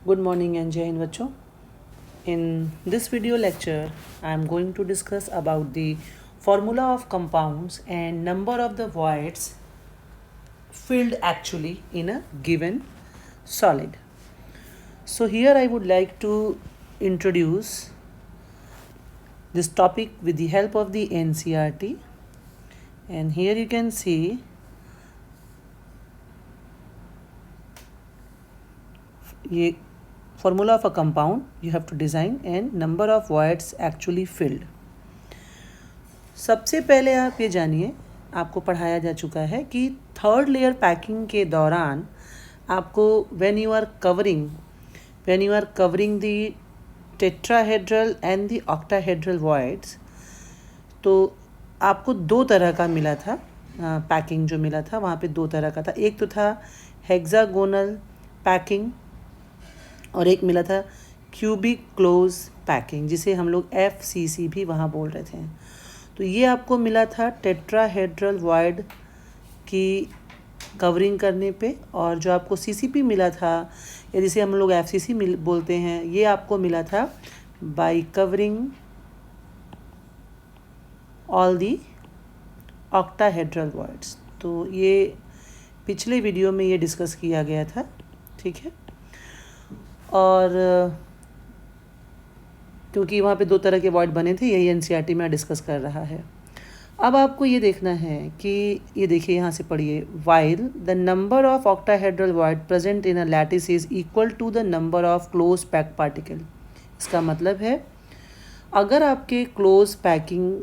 Good morning and Jai Hind बच्चों. In this video lecture, I am going to discuss about the formula of compounds and number of the voids filled actually in a given solid. So here I would like to introduce this topic with the help of the NCERT, and here you can see ये formula of a compound you have to design and number of voids actually filled. सबसे पहले आप ये जानिए, आपको पढ़ाया जा चुका है कि थर्ड लेयर पैकिंग के दौरान आपको when you are covering the tetrahedral and the octahedral voids, तो आपको दो तरह का मिला था पैकिंग जो मिला था वहाँ पे दो तरह का था. एक तो था हेक्सागोनल पैकिंग और एक मिला था क्यूबिक क्लोज पैकिंग, जिसे हम लोग FCC भी वहाँ बोल रहे थे. तो ये आपको मिला था टेट्राहेड्रल वॉइड की कवरिंग करने पे, और जो आपको CCP मिला था या जिसे हम लोग FCC बोलते हैं, ये आपको मिला था bye covering all the octahedral voids. तो ये पिछले वीडियो में ये डिस्कस किया गया था, ठीक है. और क्योंकि वहाँ पे दो तरह के वॉइड बने थे, यही NCERT में डिस्कस कर रहा है. अब आपको ये देखना है कि ये देखिए, यहाँ से पढ़िए, while the number of octahedral void present in a lattice is equal to the number of close pack particle. इसका मतलब है अगर आपके क्लोज पैकिंग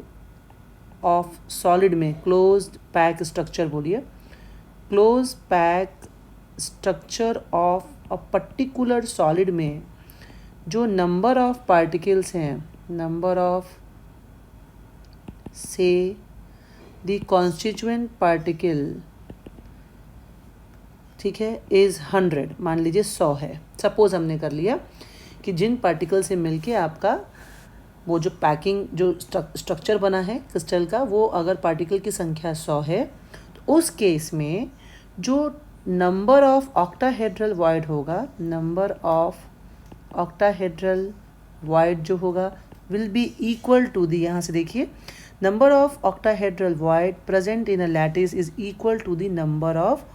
ऑफ सॉलिड में, क्लोज पैक स्ट्रक्चर बोलिए, close pack structure of a particular solid में जो number of particles हैं, नंबर ऑफ से द कॉन्स्टिट्यूएंट पार्टिकल, ठीक है, इज़ 100. मान लीजिए 100 है. सपोज हमने कर लिया कि जिन पार्टिकल से मिलके आपका वो जो पैकिंग जो स्ट्रक्चर बना है क्रिस्टल का, वो अगर पार्टिकल की संख्या 100 है, तो उस केस में जो नंबर ऑफ ऑक्टाहेड्रल वॉइड होगा, नंबर ऑफ ऑक्टाहेड्रल वॉइड जो होगा will be equal to the, यहाँ से देखिए, number of octahedral void present in a lattice is equal to the number of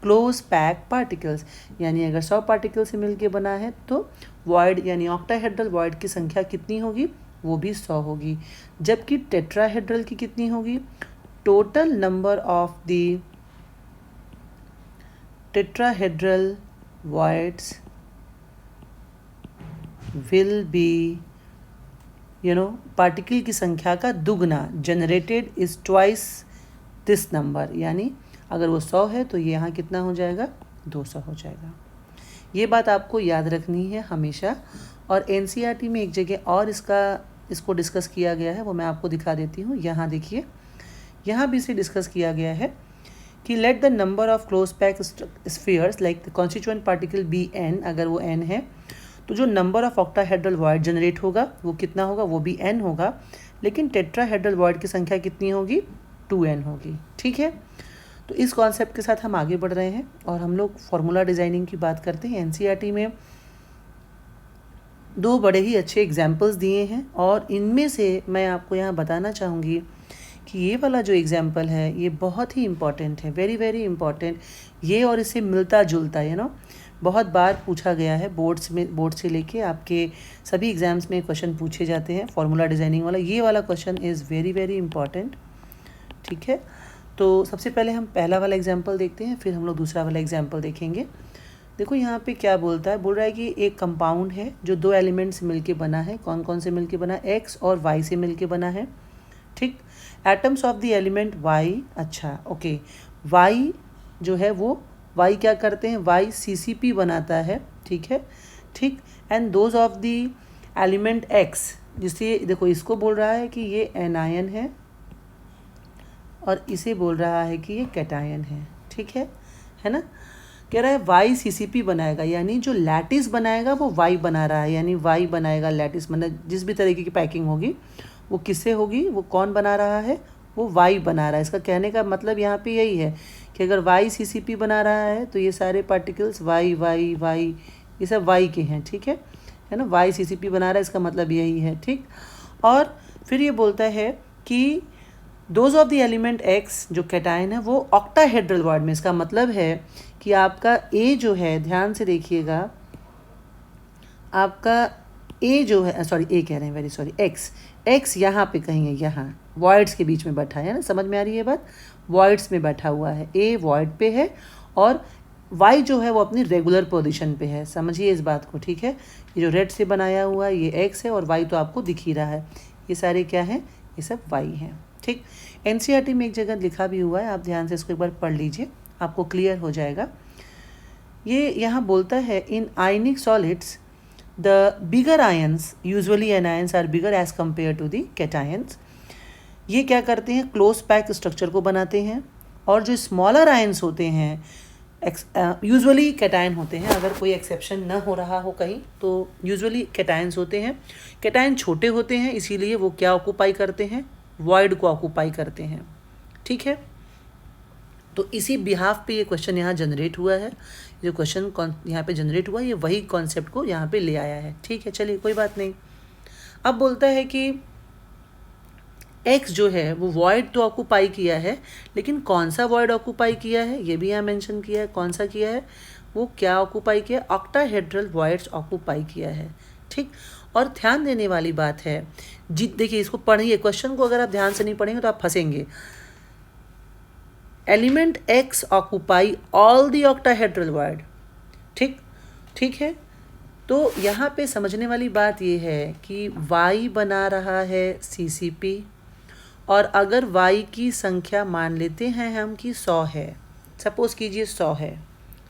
close pack particles. यानी अगर 100 पार्टिकल से मिलके बना है तो वॉइड यानी ऑक्टाहेड्रल वॉइड की संख्या कितनी होगी, वो भी 100 होगी. जबकि टेट्राहेड्रल की कितनी होगी, total number of the tetrahedral voids will be particle की संख्या का दुगना, generated is twice this number. यानी अगर वो 100 है तो ये यहाँ कितना हो जाएगा, 200 हो जाएगा. ये बात आपको याद रखनी है हमेशा. और NCERT में एक जगह और इसको डिस्कस किया गया है, वो मैं आपको दिखा देती हूँ. यहाँ देखिए, यहाँ भी इसे डिस्कस किया गया है कि let the number of close pack spheres like the constituent particle be n. अगर वो n है तो जो number of octahedral void generate होगा वो कितना होगा, वो भी n होगा. लेकिन टेट्राहेड्रल वॉइड की संख्या कितनी होगी, 2n होगी. ठीक है. तो इस कॉन्सेप्ट के साथ हम आगे बढ़ रहे हैं और हम लोग फार्मूला डिज़ाइनिंग की बात करते हैं. NCERT में दो बड़े ही अच्छे एग्जाम्पल्स दिए हैं, और इनमें से मैं आपको यहाँ बताना चाहूँगी कि ये वाला जो एग्जाम्पल है ये बहुत ही इम्पॉर्टेंट है, वेरी वेरी इम्पॉर्टेंट. ये और इससे मिलता जुलता बहुत बार पूछा गया है बोर्ड से लेके आपके सभी एग्ज़ाम्स में क्वेश्चन पूछे जाते हैं. फार्मूला डिज़ाइनिंग वाला ये वाला question is very very important. ठीक है. तो सबसे पहले हम पहला वाला एग्जाम्पल देखते हैं, फिर हम लोग दूसरा वाला एग्जाम्पल देखेंगे. देखो यहाँ पे क्या बोल रहा है कि एक कंपाउंड है जो दो एलिमेंट से मिलके बना है. कौन कौन से मिलके बना है, X और Y से मिलके बना है. ठीक. Atoms of the element Y. अच्छा, ओके. Y जो है वो Y क्या करते हैं, Y CCP बनाता है. ठीक है. ठीक. And those of the element X, जिसे देखो इसको बोल रहा है कि ये एनायन है और इसे बोल रहा है कि ये कैटायन है. ठीक है ना. कह रहा है Y CCP बनाएगा, यानी जो लैटिस बनाएगा वो Y बना रहा है. यानी Y बनाएगा लैटिस, मतलब जिस भी तरीके की पैकिंग होगी वो किससे होगी, वो कौन बना रहा है, वो Y बना रहा है. इसका कहने का मतलब यहाँ पे यही है कि अगर Y CCP बना रहा है तो ये सारे पार्टिकल्स Y Y Y ये सब वाई के हैं, ठीक है ना। वाई CCP बना रहा है, इसका मतलब यही है, ठीक। और फिर ये बोलता है कि those of the element x जो कैटायन है वो ऑक्टाहेड्रल बॉन्ड में, इसका मतलब है कि आपका ए जो है, ध्यान से देखिएगा, आपका ए जो है, सॉरी ए कह रहे हैं, वेरी सॉरी, एक्स यहाँ पे कहीं है, यहाँ वॉइड्स के बीच में बैठा है ना, समझ में आ रही है बात, वॉइड्स में बैठा हुआ है, ए वॉइड पे है और वाई जो है वो अपनी रेगुलर पोजीशन पे है, समझिए इस बात को, ठीक है। ये जो रेड से बनाया हुआ है ये एक्स है और वाई तो आपको दिख ही रहा है, ये सारे क्या हैं, ये सब वाई हैं, ठीक। NCERT में एक जगह लिखा भी हुआ है, आप ध्यान से इसको एक बार पढ़ लीजिए, आपको क्लियर हो जाएगा। ये यहाँ बोलता है in ionic solids the bigger ions, usually anions are bigger as compare to the cations. ये क्या करते हैं, क्लोज पैक स्ट्रक्चर को बनाते हैं, और जो स्मॉलर आयंस होते हैं यूजुअली कैटायन होते हैं, अगर कोई एक्सेप्शन न हो रहा हो कहीं तो यूजुअली कैटायंस होते हैं। कैटायन छोटे होते हैं इसीलिए वो क्या ऑक्यूपाई करते हैं, वॉइड को ऑक्यूपाई करते हैं, ठीक है। तो इसी बिहाफ पे ये क्वेश्चन यहाँ जनरेट हुआ है, जो क्वेश्चन यहाँ पे जनरेट हुआ है ये वही कॉन्सेप्ट को यहाँ पे ले आया है, ठीक है। चलिए कोई बात नहीं। अब बोलता है कि एक्स जो है वो वॉइड तो ऑक्यूपाई किया है, लेकिन कौन सा वॉइड ऑक्यूपाई किया है ये भी यहाँ मेंशन किया है, कौन सा किया है, वो क्या ऑक्यूपाई किया, ऑक्टाहेड्रल वॉइड्स ऑक्यूपाई किया है, ठीक। और ध्यान देने वाली बात है जी, देखिए इसको पढ़िए, क्वेश्चन को अगर आप ध्यान से नहीं पढ़ेंगे तो आप फंसेंगे। Element X occupy all the octahedral void, ठीक है। तो यहाँ पे समझने वाली बात ये है कि वाई बना रहा है CCP, और अगर y की संख्या मान लेते हैं हम कि 100 है, सपोज कीजिए 100 है,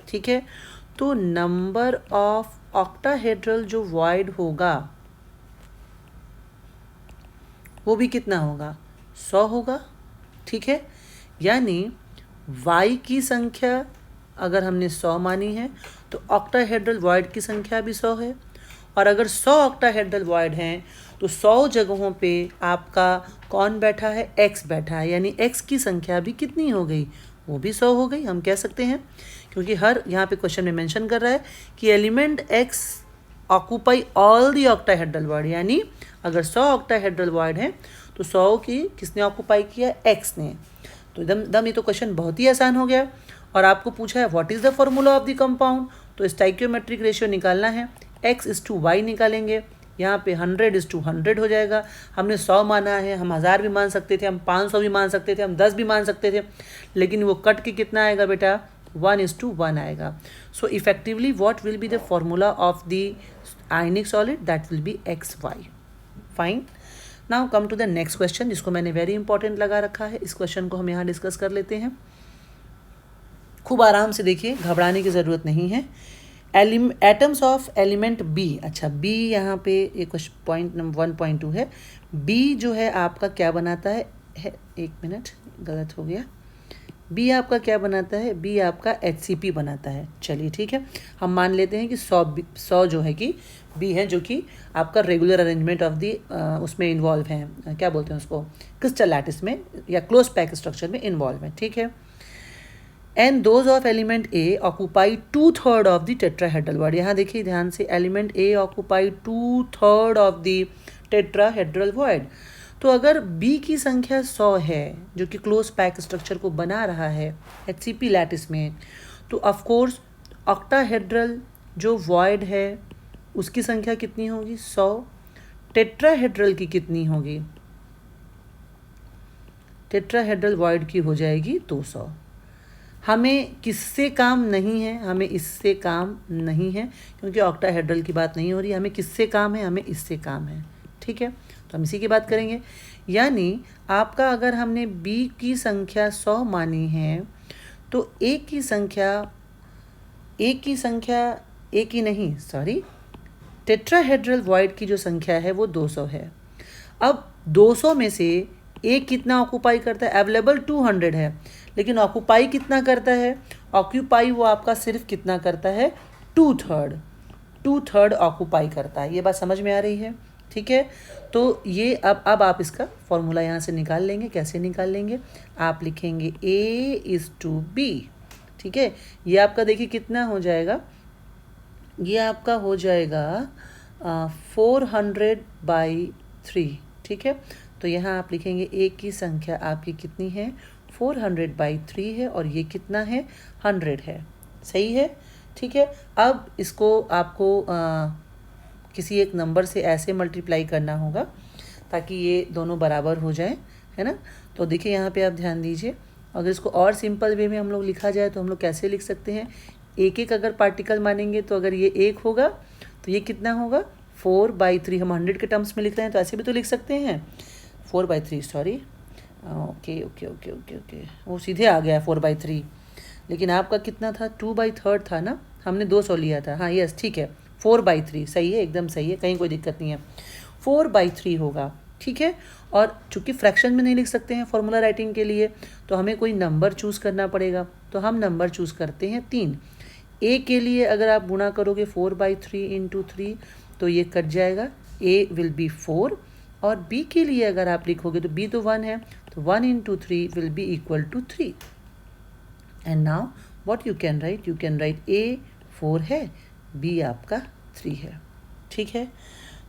ठीक है, तो नंबर ऑफ ऑक्टाहेड्रल जो वॉइड होगा वो भी कितना होगा, 100 होगा, ठीक है। यानी y की संख्या अगर हमने 100 मानी है तो ऑक्टाहेड्रल वॉइड की संख्या भी 100 है, और अगर 100 ऑक्टाहेड्रल वॉइड हैं तो 100 जगहों पे आपका कौन बैठा है, x बैठा है, यानी x की संख्या भी कितनी हो गई, वो भी 100 हो गई, हम कह सकते हैं, क्योंकि हर यहाँ पे क्वेश्चन में मेंशन कर रहा है कि element x occupy all the octahedral void, यानी अगर 100 ऑक्टाहेड्रल वॉइड हैं तो 100 की किसने ऑक्यूपाई किया, x ने। तो एकदम ये तो क्वेश्चन बहुत ही आसान हो गया। और आपको पूछा है what is the formula of the compound, तो स्टाइकियोमेट्रिक रेशियो निकालना है, x/y निकालेंगे, यहाँ पे 100/100 हो जाएगा। हमने 100 माना है, हम 1000 भी मान सकते थे, हम 500 भी मान सकते थे, हम 10 भी मान सकते थे, लेकिन वो कट के कितना आएगा बेटा, 1:1 आएगा। So effectively what will be the formula of the ionic solid, that will be XY। Fine. Now come to the next question, जिसको मैंने वेरी इंपॉर्टेंट लगा रखा है। इस क्वेश्चन को हम यहाँ डिस्कस कर लेते हैं, खूब आराम से देखिए, घबराने की ज़रूरत नहीं है। एटम्स ऑफ एलिमेंट B, अच्छा B यहाँ पे एक पॉइंट नंबर 1.2 है। B जो है आपका क्या बनाता है, एक मिनट गलत हो गया, B आपका क्या बनाता है, B आपका HCP बनाता है। चलिए ठीक है, हम मान लेते हैं कि 100 जो है कि B है, जो कि आपका रेगुलर अरेंजमेंट ऑफ दी उसमें इन्वॉल्व है, क्या बोलते हैं उसको, क्रिस्टल लैटिस में या क्लोज पैक स्ट्रक्चर में इन्वॉल्व है, ठीक है। And those of element A occupy 2/3 of the tetrahedral void. यहाँ देखिए ध्यान से, element A occupy 2/3 of the tetrahedral void. तो अगर B की संख्या 100 है, जो कि क्लोज पैक स्ट्रक्चर को बना रहा है HCP लैटिस में, तो ऑफकोर्स ऑक्टाहेड्रल जो वॉइड है उसकी संख्या कितनी होगी, 100। टेट्राहेड्रल की कितनी होगी, टेट्राहेड्रल वॉइड की हो जाएगी 200। हमें किससे काम नहीं है, हमें इससे काम नहीं है, क्योंकि ऑक्टाहेड्रल की बात नहीं हो रही, हमें किससे काम है, हमें इससे काम है, ठीक है। तो हम इसी की बात करेंगे। यानी आपका अगर हमने B की संख्या 100 मानी है तो A की संख्या टेट्राहेड्रल वॉइड की जो संख्या है वो 200 है। अब 200 में से A कितना ऑक्यूपाई करता है, अवेलेबल 200 है, लेकिन ऑक्यूपाई कितना करता है, ऑक्यूपाई वो आपका सिर्फ कितना करता है, 2/3 ऑक्यूपाई करता है। ये बात समझ में आ रही है, ठीक है। तो ये अब आप इसका फॉर्मूला यहाँ से निकाल लेंगे। कैसे निकाल लेंगे, आप लिखेंगे A/B, ठीक है। ये आपका देखिए कितना हो जाएगा, ये आपका हो जाएगा 400/3, ठीक है। तो यहाँ आप लिखेंगे ए की संख्या आपकी कितनी है, 400/3 है, और ये कितना है, 100 है। सही है, ठीक है। अब इसको आपको किसी एक नंबर से ऐसे मल्टीप्लाई करना होगा ताकि ये दोनों बराबर हो जाए, है ना। तो देखिए यहाँ पे आप ध्यान दीजिए, अगर इसको और सिंपल वे में हम लोग लिखा जाए तो हम लोग कैसे लिख सकते हैं, एक एक अगर पार्टिकल मानेंगे तो अगर ये 1 होगा तो ये कितना होगा, 4/3। हम 100 के टर्म्स में लिख रहे हैं तो ऐसे भी तो लिख सकते हैं, 4/3, sorry, okay okay okay okay okay, वो सीधे आ गया 4/3। लेकिन आपका कितना था, 2/3 था ना, हमने 200 लिया था। हाँ यस, ठीक है, 4/3 सही है, एकदम सही है, कहीं कोई दिक्कत नहीं है, 4/3 होगा, ठीक है। और चूंकि फ्रैक्शन में नहीं लिख सकते हैं फॉर्मूला राइटिंग के लिए, तो हमें कोई नंबर चूज़ करना पड़ेगा। तो हम नंबर चूज़ करते हैं 3। ए के लिए अगर आप गुणा करोगे 4/3 इंटू 3 तो ये कट जाएगा, ए विल बी 4। और बी के लिए अगर आप लिखोगे तो बी तो 1 है, तो 1 into 3 will be equal to 3। And now what you can write, you can write A 4 है, बी आपका 3 है, ठीक है।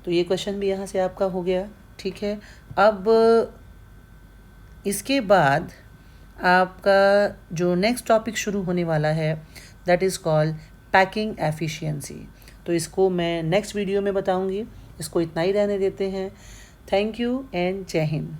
तो ये क्वेश्चन भी यहाँ से आपका हो गया, ठीक है। अब इसके बाद आपका जो नेक्स्ट टॉपिक शुरू होने वाला है that is called packing efficiency. तो इसको मैं नेक्स्ट वीडियो में बताऊंगी, इसको इतना ही रहने देते हैं। थैंक यू एंड जय हिंद।